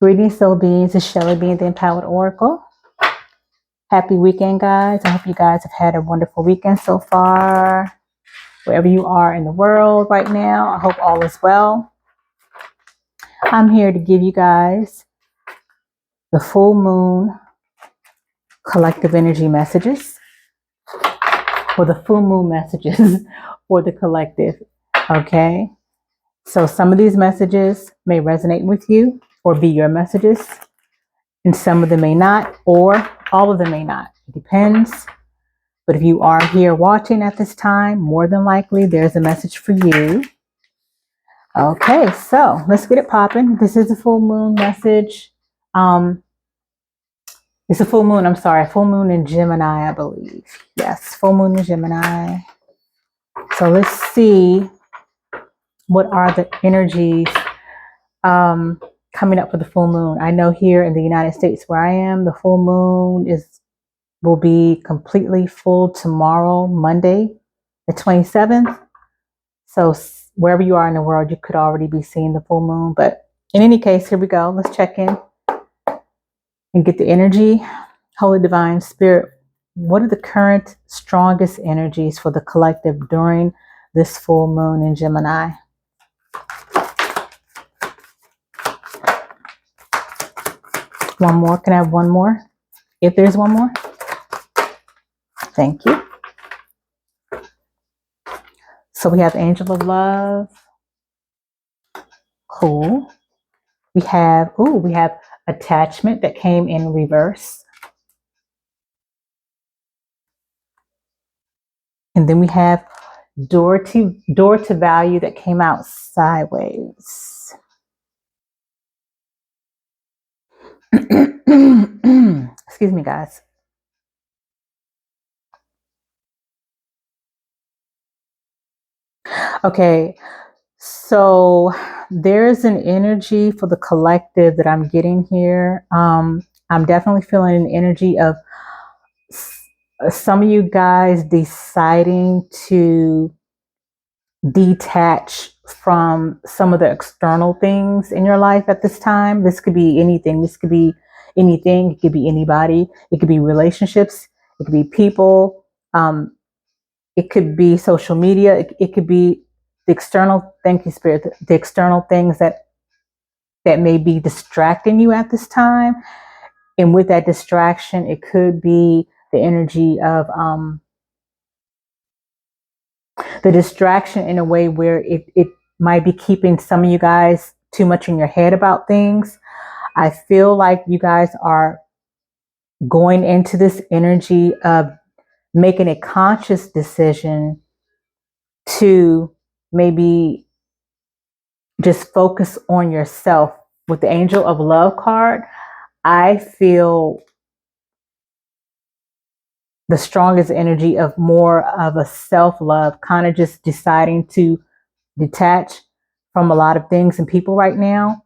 Greetings, soul beings. It's Shelly being the Empowered Oracle. Happy weekend, guys. I hope you guys have had a wonderful weekend so far. Wherever you are in the world right now, I hope all is well. I'm here to give you guys the full moon collective energy messages, or the full moon messages for the collective. Okay. So some of these messages may resonate with you or be your messages, and some of them may not, or all of them may not. It depends. But if you are here watching at this time, more than likely there's a message for you. Okay, so let's get it popping. This is a full moon message. It's a full moon, full moon in Gemini, I believe. Yes, full moon in Gemini. So let's see what are the energies coming up for the full moon. I know here in the United States where I am, the full moon will be completely full tomorrow, Monday, the 27th. So wherever you are in the world, you could already be seeing the full moon. But in any case, here we go. Let's check in and get the energy. Holy Divine Spirit, what are the current strongest energies for the collective during this full moon in Gemini? One more. Can I have one more? If there's one more. Thank you. So we have Angel of Love. Cool. We have attachment that came in reverse. And then we have door to value that came out sideways. Excuse me, guys. Okay, so there's an energy for the collective that I'm getting here. I'm definitely feeling an energy of some of you guys deciding to detach from some of the external things in your life at this time. This could be anything. This could be anything. It could be anybody. It could be relationships. It could be people. It could be social media. It could be the external, thank you, Spirit, the external things that may be distracting you at this time. And with that distraction, it could be the energy of the distraction in a way where it might be keeping some of you guys too much in your head about things. I feel like you guys are going into this energy of making a conscious decision to maybe just focus on yourself. With the Angel of Love card, I feel the strongest energy of more of a self-love, kind of just deciding to detach from a lot of things and people right now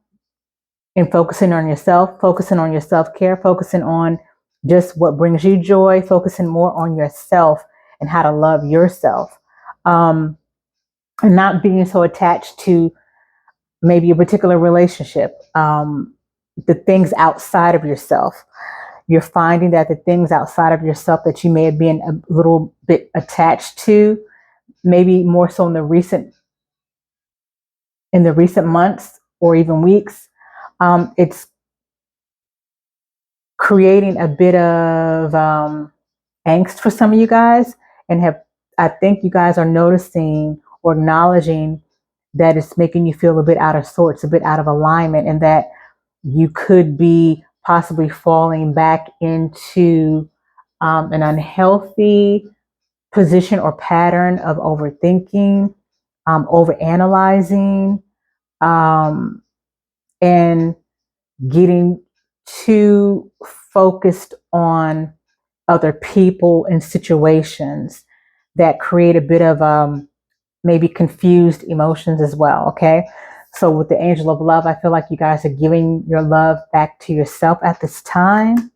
and focusing on yourself, focusing on your self-care, focusing on just what brings you joy, focusing more on yourself and how to love yourself, and not being so attached to maybe a particular relationship, the things outside of yourself. You're finding that the things outside of yourself that you may have been a little bit attached to, maybe more so in the recent months or even weeks, it's creating a bit of angst for some of you guys, and I think you guys are noticing or acknowledging that it's making you feel a bit out of sorts, a bit out of alignment, and that you could be possibly falling back into an unhealthy position or pattern of overthinking, overanalyzing, and getting too focused on other people and situations that create a bit of maybe confused emotions as well. Okay. So with the Angel of Love, I feel like you guys are giving your love back to yourself at this time.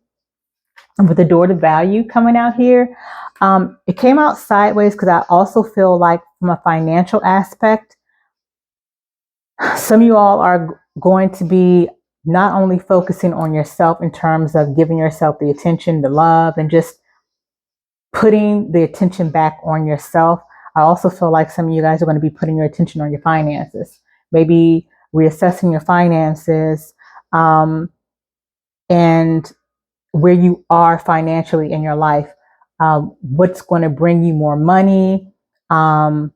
And with the door to value coming out here, it came out sideways because I also feel like from a financial aspect, some of you all are going to be not only focusing on yourself in terms of giving yourself the attention, the love, and just putting the attention back on yourself. I also feel like some of you guys are going to be putting your attention on your finances, maybe reassessing your finances, and where you are financially in your life, what's going to bring you more money, how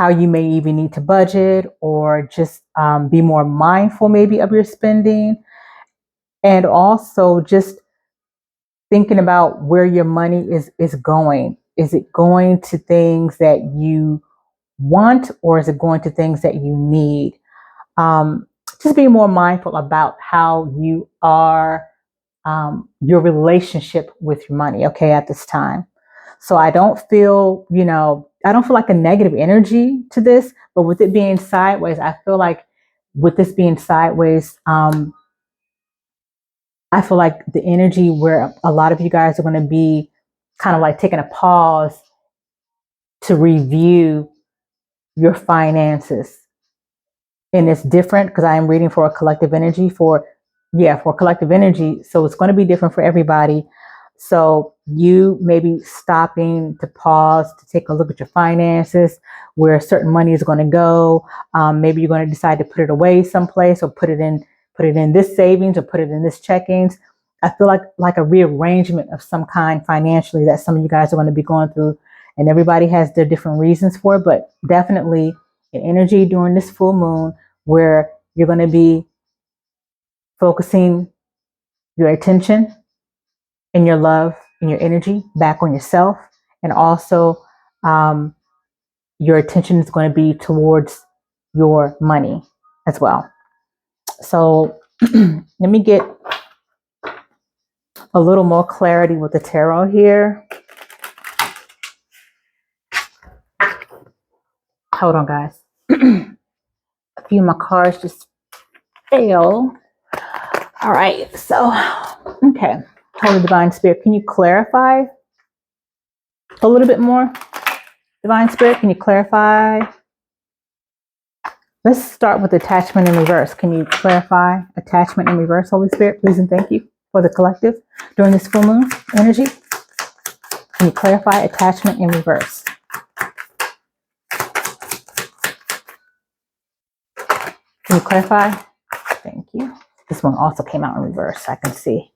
you may even need to budget or just be more mindful maybe of your spending, and also just thinking about where your money is going. Is it going to things that you want, or is it going to things that you need? Just be more mindful about how you are, your relationship with your money, okay, at this time. So I don't feel, I don't feel like a negative energy to this, but with it being sideways, I feel like with this being sideways, I feel like the energy where a lot of you guys are going to be kind of like taking a pause to review your finances. And it's different because I am reading for a collective energy for collective energy. So it's going to be different for everybody. So you may be stopping to pause to take a look at your finances, where certain money is going to go. Maybe you're going to decide to put it away someplace, or put it in this savings, or put it in this checkings. I feel like a rearrangement of some kind financially that some of you guys are going to be going through, and everybody has their different reasons for it, but definitely an energy during this full moon where you're going to be focusing your attention and your love and your energy back on yourself. And also, your attention is going to be towards your money as well. So let me get a little more clarity with the tarot here. Hold on, guys. A few of my cards just fail. All right. So, okay. Holy Divine Spirit, can you clarify a little bit more? Divine Spirit, can you clarify? Let's start with attachment in reverse. Can you clarify attachment in reverse, Holy Spirit, please and thank you for the collective during this full moon energy? Can you clarify attachment in reverse? Can you clarify? Thank you. This one also came out in reverse, I can see.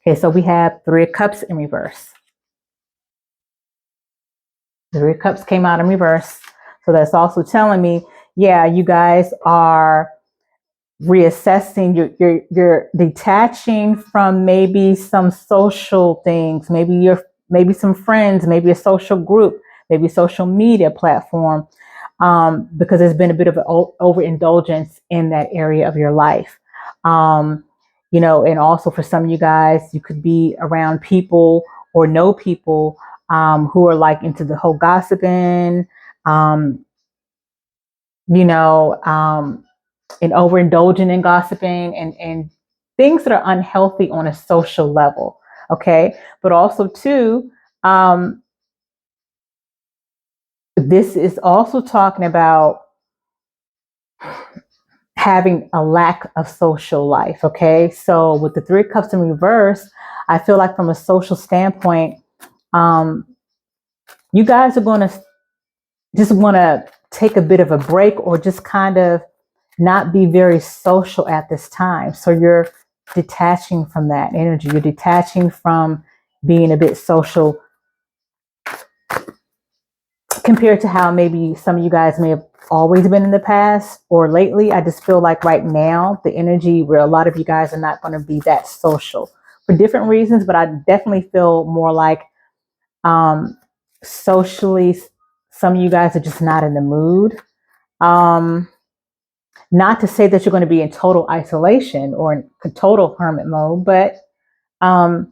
Okay, so we have Three of Cups in reverse. The Three of Cups came out in reverse. So that's also telling me, yeah, you guys are reassessing, you're detaching from maybe some social things, maybe some friends, maybe a social group, maybe a social media platform, because there's been a bit of an overindulgence in that area of your life. And also for some of you guys, you could be around people or know people who are like into the whole gossiping, and overindulging in gossiping and things that are unhealthy on a social level. Okay. But also too, this is also talking about having a lack of social life. Okay. So with the Three of Cups in reverse, I feel like from a social standpoint, you guys are going to just want to take a bit of a break, or just kind of not be very social at this time. So you're detaching from that energy. You're detaching from being a bit social compared to how maybe some of you guys may have always been in the past or lately. I just feel like right now, the energy where a lot of you guys are not going to be that social for different reasons, but I definitely feel more like socially, some of you guys are just not in the mood. Not to say that you're going to be in total isolation or in total hermit mode, but I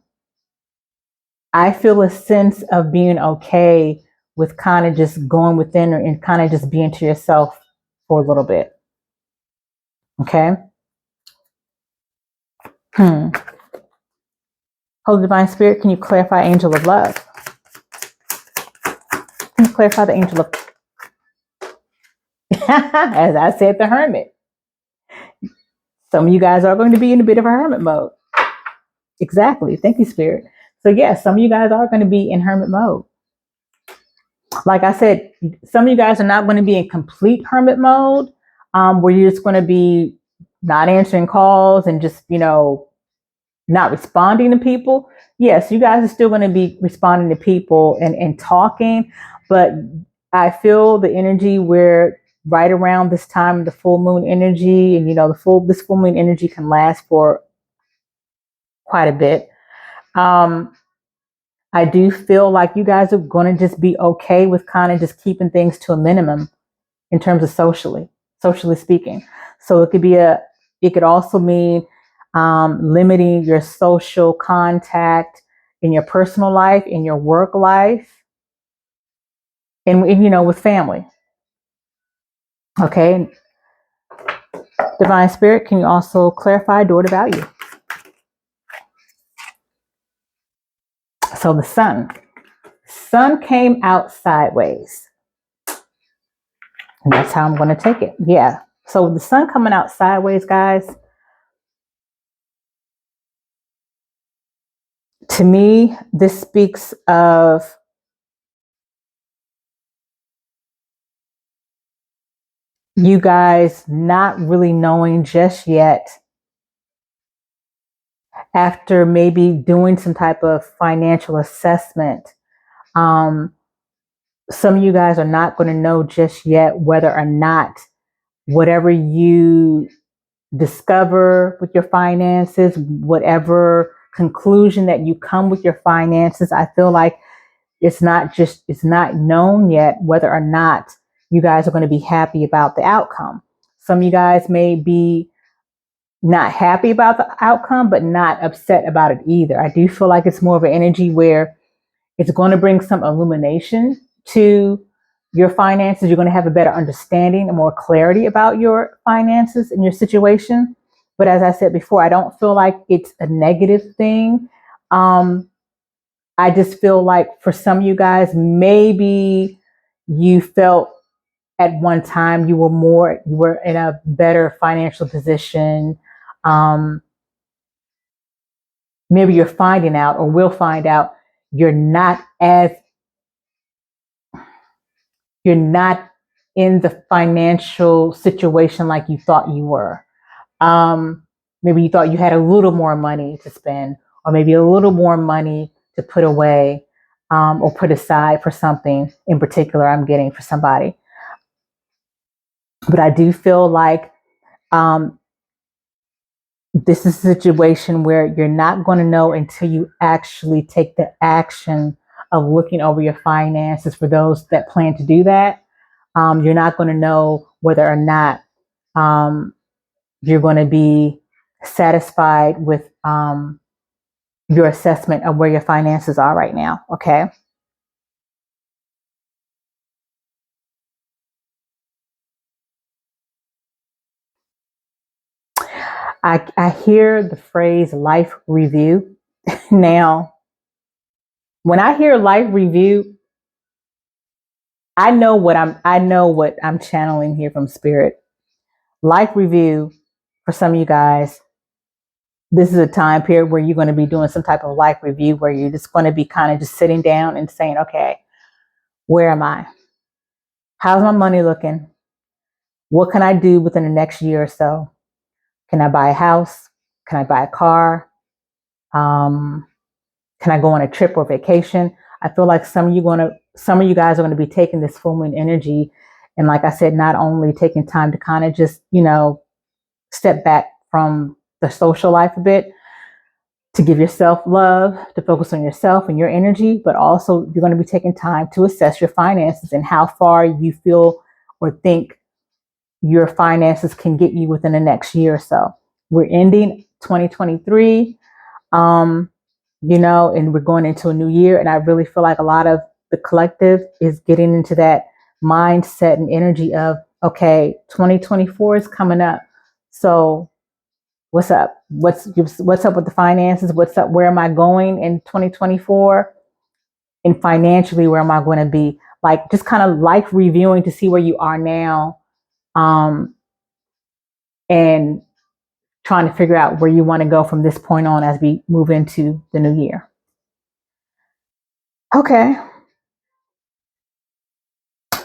feel a sense of being okay with kind of just going within and kind of just being to yourself for a little bit. Okay. Holy Divine Spirit, can you clarify Angel of Love? Can you clarify the Angel of as I said, the Hermit. Some of you guys are going to be in a bit of a hermit mode. Exactly. Thank you, Spirit. So yes, some of you guys are going to be in hermit mode. Like I said, some of you guys are not going to be in complete hermit mode, where you're just going to be not answering calls and just, not responding to people. Yes, you guys are still going to be responding to people and talking, but I feel the energy where right around this time, the full moon energy, and this full moon energy can last for quite a bit. I do feel like you guys are going to just be okay with kind of just keeping things to a minimum in terms of socially speaking. So it could also mean limiting your social contact in your personal life, in your work life, and with family. Okay. Divine Spirit, can you also clarify door to value? So the sun came out sideways. And that's how I'm going to take it. Yeah. So the sun coming out sideways, guys, to me, this speaks of you guys not really knowing just yet, after maybe doing some type of financial assessment. Some of you guys are not going to know just yet whether or not whatever you discover with your finances, whatever conclusion that you come with your finances, I feel like it's not known yet whether or not you guys are going to be happy about the outcome. Some of you guys may be not happy about the outcome, but not upset about it either. I do feel like it's more of an energy where it's going to bring some illumination to your finances. You're going to have a better understanding and more clarity about your finances and your situation. But as I said before, I don't feel like it's a negative thing. I just feel like for some of you guys, maybe you felt at one time you were in a better financial position. Maybe you're finding out, or will find out, you're not in the financial situation like you thought you were. Maybe you thought you had a little more money to spend, or maybe a little more money to put away, or put aside for something in particular. I'm getting for somebody. But I do feel like this is a situation where you're not going to know until you actually take the action of looking over your finances. For those that plan to do that, you're not going to know whether or not you're going to be satisfied with your assessment of where your finances are right now. Okay. I hear the phrase life review. Now, when I hear life review, I know what I'm channeling here from Spirit. Life review, for some of you guys, this is a time period where you're going to be doing some type of life review, where you're just going to be kind of just sitting down and saying, okay, where am I? How's my money looking? What can I do within the next year or so? Can I buy a house? Can I buy a car? Can I go on a trip or vacation? I feel like some of you guys are going to be taking this full moon energy, and like I said, not only taking time to kind of just, step back from the social life a bit, to give yourself love, to focus on yourself and your energy, but also you're going to be taking time to assess your finances and how far you feel or think your finances can get you within the next year or so. We're ending 2023, and we're going into a new year. And I really feel like a lot of the collective is getting into that mindset and energy of, okay, 2024 is coming up. So what's up? What's up with the finances? What's up? Where am I going in 2024? And financially, where am I going to be? Like, just kind of life reviewing to see where you are now, and trying to figure out where you want to go from this point on as we move into the new year. Okay.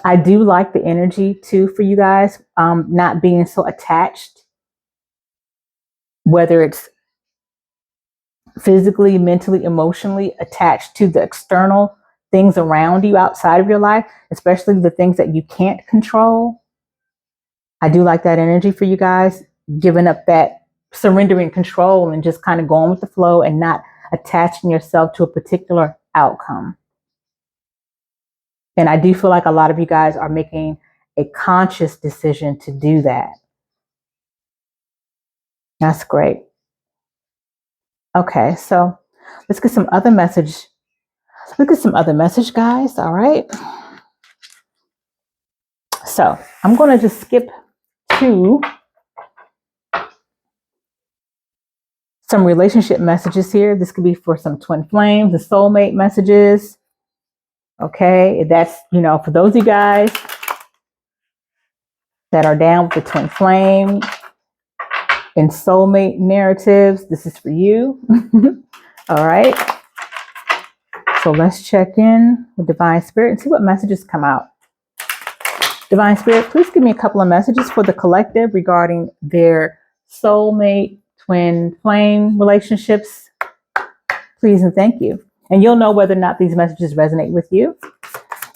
I do like the energy too for you guys, not being so attached, whether it's physically, mentally, emotionally attached to the external things around you outside of your life, especially the things that you can't control. I do like that energy for you guys, giving up that surrendering control and just kind of going with the flow and not attaching yourself to a particular outcome. And I do feel like a lot of you guys are making a conscious decision to do that. That's great. Okay, so let's get some other message. Look at some other message, guys. All right. So I'm going to just skip to some relationship messages here. This could be for some twin flames, the soulmate messages. Okay, that's, for those of you guys that are down with the twin flame and soulmate narratives, this is for you. All right. So let's check in with Divine Spirit and see what messages come out. Divine Spirit, please give me a couple of messages for the collective regarding their soulmate, twin flame relationships. Please and thank you. And you'll know whether or not these messages resonate with you.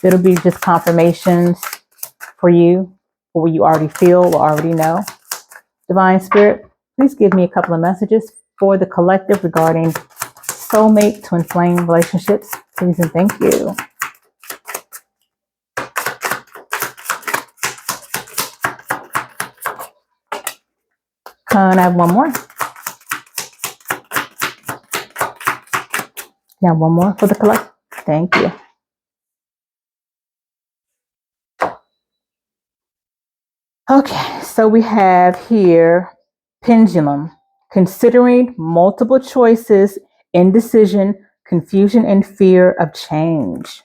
It'll be just confirmations for you, for what you already feel or already know. Divine Spirit, please give me a couple of messages for the collective regarding soulmate, twin flame relationships. Please and thank you. Can I have one more? Now one more for the collective. Thank you. Okay, so we have here pendulum, considering multiple choices, indecision, confusion, and fear of change.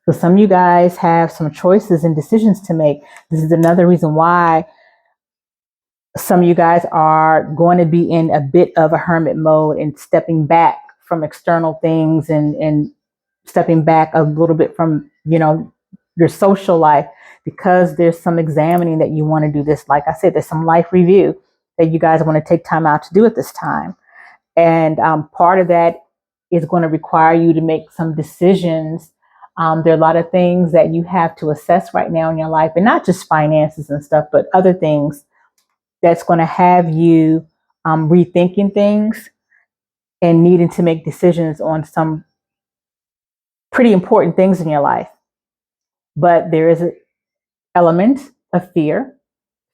So some of you guys have some choices and decisions to make. This is another reason why some of you guys are going to be in a bit of a hermit mode and stepping back from external things and stepping back a little bit from, your social life, because there's some examining that you want to do. This, like I said, there's some life review that you guys want to take time out to do at this time. And part of that is going to require you to make some decisions. There are a lot of things that you have to assess right now in your life, and not just finances and stuff, but other things that's going to have you rethinking things and needing to make decisions on some pretty important things in your life. But there is an element of fear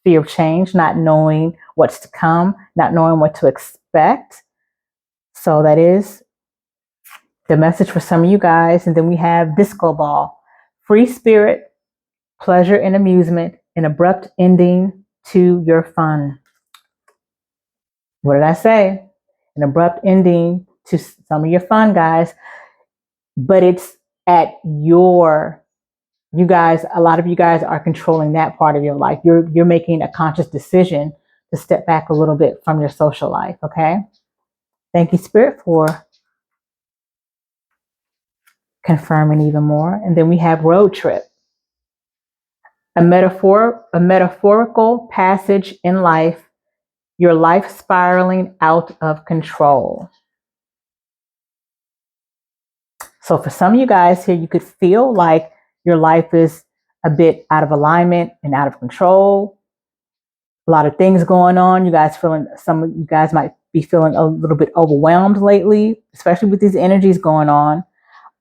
of change, not knowing what's to come, not knowing what to expect. So that is the message for some of you guys. And then we have disco ball, free spirit, pleasure and amusement, an abrupt ending to your fun. What did I say? An abrupt ending to some of your fun, guys. But it's at you guys, a lot of you guys are controlling that part of your life. You're making a conscious decision to step back a little bit from your social life, okay? Thank you, Spirit, for confirming even more. And then we have road trip. A metaphorical passage in life, your life spiraling out of control. So for some of you guys here, you could feel like your life is a bit out of alignment and out of control. A lot of things going on. Some of you guys might be feeling a little bit overwhelmed lately, especially with these energies going on.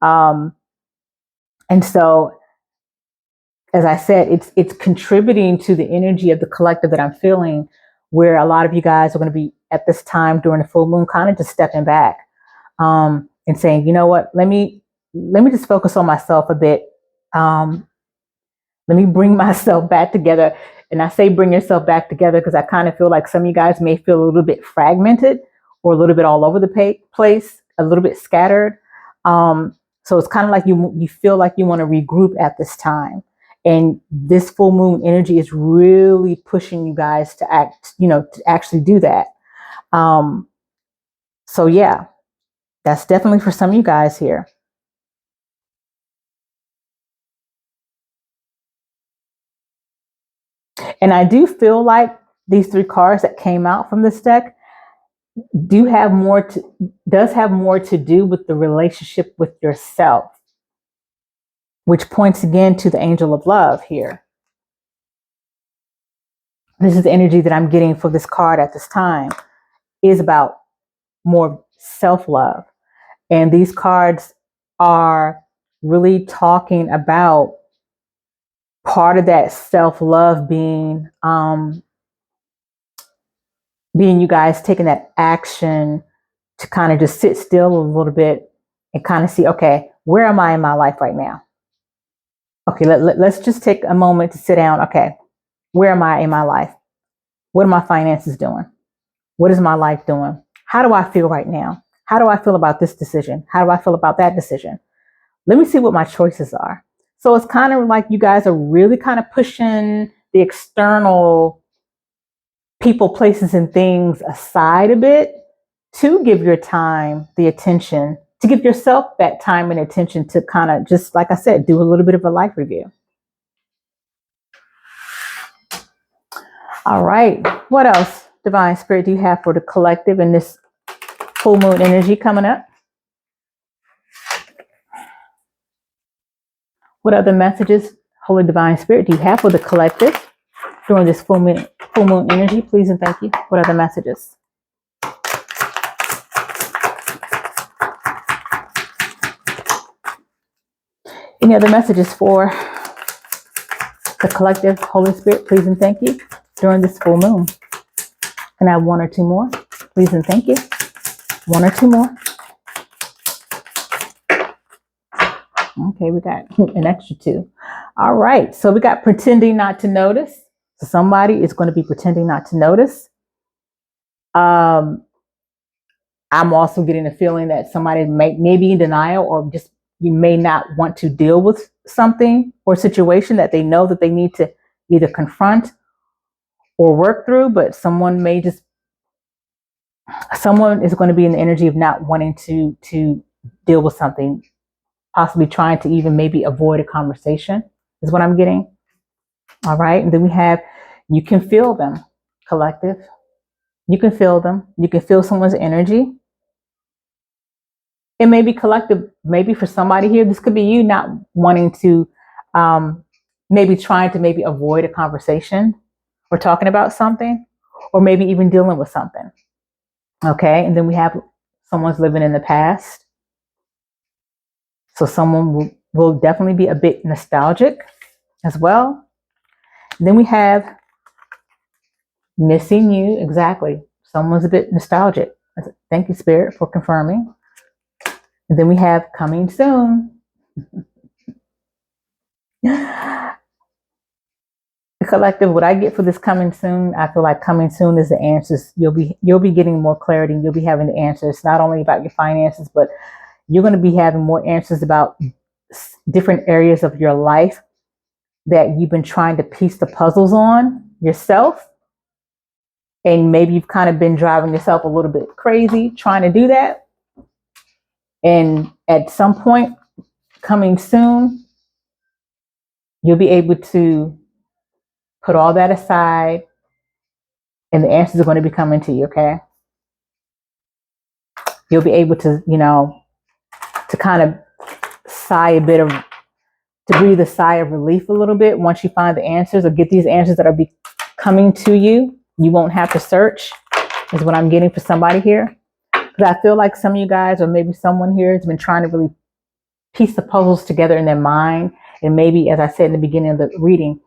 And so, as I said, it's contributing to the energy of the collective that I'm feeling, where a lot of you guys are going to be at this time during the full moon kind of just stepping back and saying, you know what, let me just focus on myself a bit. Let me bring myself back together. And I say bring yourself back together because I kind of feel like some of you guys may feel a little bit fragmented or a little bit all over the place, a little bit scattered. So it's kind of like you feel like you want to regroup at this time And this full moon energy is really pushing you guys to act, to actually do that. So yeah, that's definitely for some of you guys here. And I do feel like these 3 cards that came out from this deck does have more to do with the relationship with yourself, which points again to the angel of love here. This is the energy that I'm getting for this card at this time, is about more self-love. And these cards are really talking about part of that self-love being you guys taking that action to kind of just sit still a little bit and kind of see, okay, where am I in my life right now? Okay, let's just take a moment to sit down. Okay, where am I in my life? What are my finances doing? What is my life doing? How do I feel right now? How do I feel about this decision? How do I feel about that decision? Let me see what my choices are. So it's kind of like you guys are really kind of pushing the external people, places, and things aside a bit to give your time the attention, to give yourself that time and attention to kind of just, like I said, do a little bit of a life review. All right. What else, Divine Spirit, do you have for the collective in this full moon energy coming up? What other messages, Holy Divine Spirit, do you have for the collective during this full moon energy? Please and thank you. What other messages? Any other messages for the collective, Holy Spirit, please and thank you, during this full moon? Can I have 1 or 2 more? Please and thank you. 1 or 2 more. Okay, we got an extra 2. All right, so we got pretending not to notice. So somebody is going to be pretending not to notice. I'm also getting a feeling that somebody may be in denial, or just you may not want to deal with something or situation that they know that they need to either confront or work through, but someone is going to be in the energy of not wanting to deal with something, possibly trying to even maybe avoid a conversation, is what I'm getting. All right. And then we have, you can feel them, collective. You can feel them. You can feel someone's energy. It may be collective. Maybe for somebody here, this could be you not wanting to, maybe trying to maybe avoid a conversation or talking about something, or maybe even dealing with something. Okay. And then we have someone's living in the past. So someone will definitely be a bit nostalgic as well. And then we have missing you. Exactly. Someone's a bit nostalgic. Thank you, Spirit, for confirming. And then we have coming soon. The collective, what I get for this coming soon, I feel like coming soon is the answers. You'll be getting more clarity. You'll be having the answers, not only about your finances, but you're going to be having more answers about different areas of your life that you've been trying to piece the puzzles on yourself. And maybe you've kind of been driving yourself a little bit crazy trying to do that. And at some point coming soon, you'll be able to put all that aside, and the answers are going to be coming to you, okay? You'll be able to, to kind of breathe a sigh of relief a little bit once you find the answers, or get these answers that are coming to you. You won't have to search, is what I'm getting for somebody here. Because I feel like some of you guys, or maybe someone here, has been trying to really piece the puzzles together in their mind. And maybe, as I said in the beginning of the reading,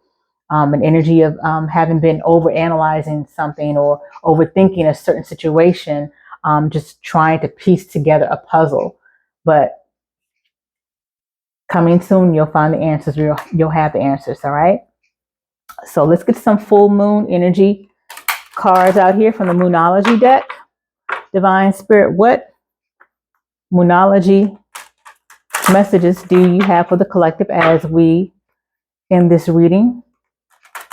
an energy of having been overanalyzing something or overthinking a certain situation, just trying to piece together a puzzle. But coming soon, you'll find the answers. You'll have the answers, all right? So let's get some full moon energy cards out here from the Moonology deck. Divine Spirit, what Moonology messages do you have for the collective as we in this reading,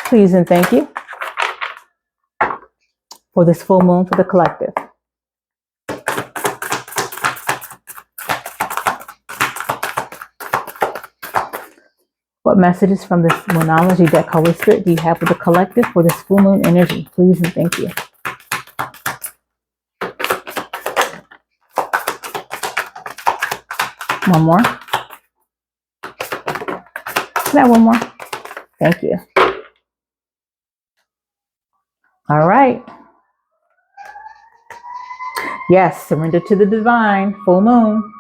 please and thank you for this full moon for the collective. What messages from this Moonology deck, Holy Spirit, do you have for the collective for this full moon energy? Please and thank you. One more. Can I have one more? Thank you. All right. Yes, surrender to the divine, full moon.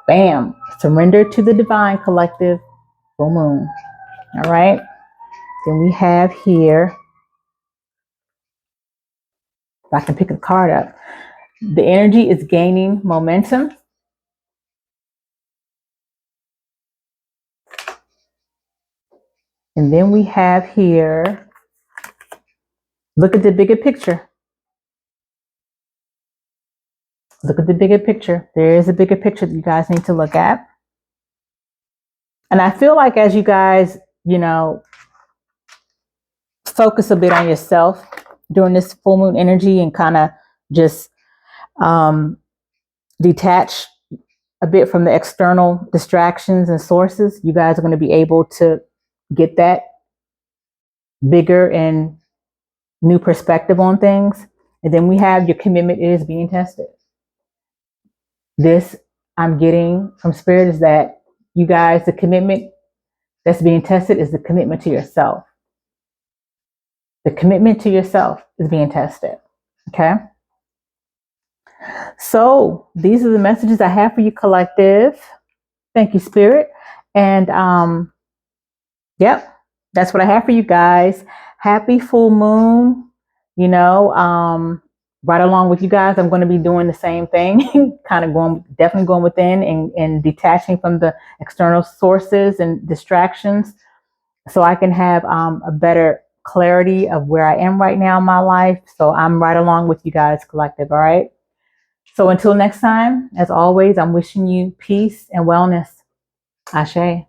Bam. Surrender to the divine, collective, full moon. All right. Then we have here, if I can pick a card up, the energy is gaining momentum. And then we have here, look at the bigger picture. Look at the bigger picture. There is a bigger picture that you guys need to look at. And I feel like as you guys, focus a bit on yourself during this full moon energy and kind of just detach a bit from the external distractions and sources, you guys are going to be able to get that bigger and new perspective on things. And then we have your commitment is being tested. This I'm getting from Spirit is that you guys, the commitment that's being tested is the commitment to yourself. The commitment to yourself is being tested. Okay. So these are the messages I have for you, collective. Thank you, Spirit. And yep, that's what I have for you guys. Happy full moon. Right along with you guys, I'm going to be doing the same thing, definitely going within and detaching from the external sources and distractions so I can have a better clarity of where I am right now in my life. So I'm right along with you guys, collective. All right. So until next time, as always, I'm wishing you peace and wellness. Ashe.